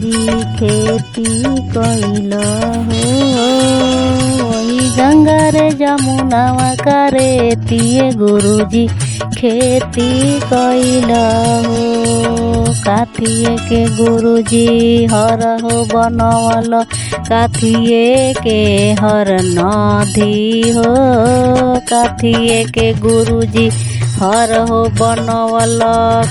गुरुजी खेती कइल हो। वही गंगा रे जमुनावा करे तिए गुरुजी खेती कइल हो। काथिए के गुरुजी हर हो बनवल, काथिए के हर नदी हो। काथिए के गुरुजी हर हो बनवल,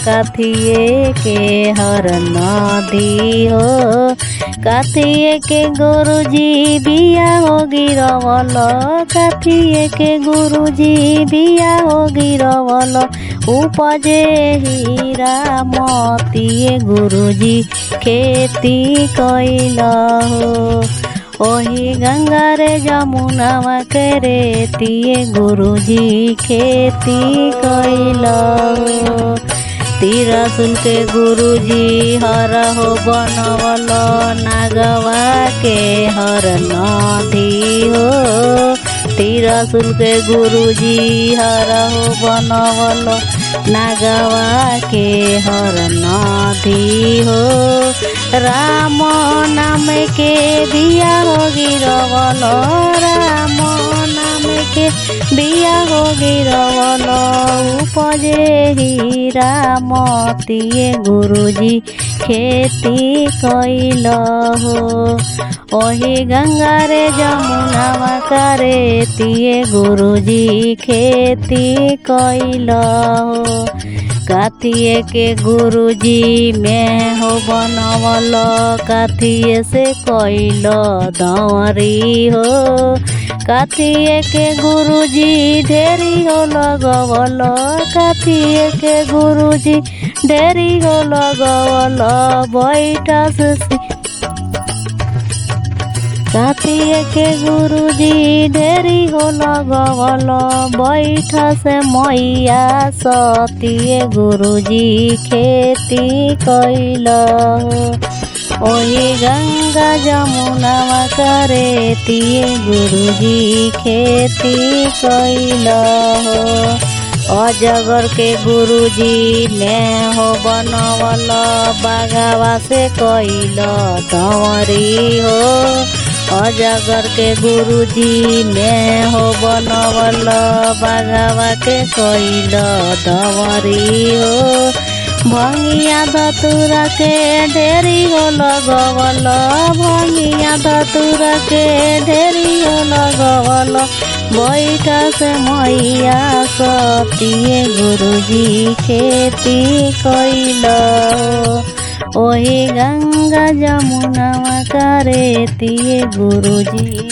काथिए के हर नदी हो। काथिए के गुरुजी बिया हो गिरवल, काथिए के गुरुजी बिया हो गिरवल। उपजे हीरा मोतिए गुरुजी खेती कइल हो। ओही गंगा रे जमुनावा करे तिए गुरुजी खेती कइल हो। तिरसुल के गुरुजी हर हो बनवल, नागवा के हर नदी हो। तिरसुल के गुरुजी हर हो बनवल, नागवा के हर नदी हो। राम नाम के बिया हो गिरवल, राम नाम के बिया हो गिरवल। उपजे हीरा मोतिए गुरुजी खेती कइल हो। ओही गंगा रे जमुनावा करे तिए गुरुजी खेती कइल हो। काथिए के गुरुजी में हो बनवल, काथिए से कइल दौरी हो। काथिए के गुरुजी ढेरी हो लगवल, काथिए के गुरुजी ढेरी हो लगवल। बैठा से काथिए के गुरुजी ढेरी हो लगवल, बैठा से मैया सतिए गुरुजी खेती कइल हो। ओही गंगा जमुनावा करे तिए गुरुजी खेती कइल हो। अजगर के गुरुजी में हो बनवल, बाघावा से कइल दौरी हो। अजगर के गुरुजी में हो बनवल, बाघावा के कइल दौरी हो। भंगिया धतुरा के ढेरी हो लगवल, भंगिया धतुरा के ढेरी हो लगवल। बैठा से मैया सतिए गुरुजी खेती कइल हो। ओही गंगा जमुनावा करे तिए गुरुजी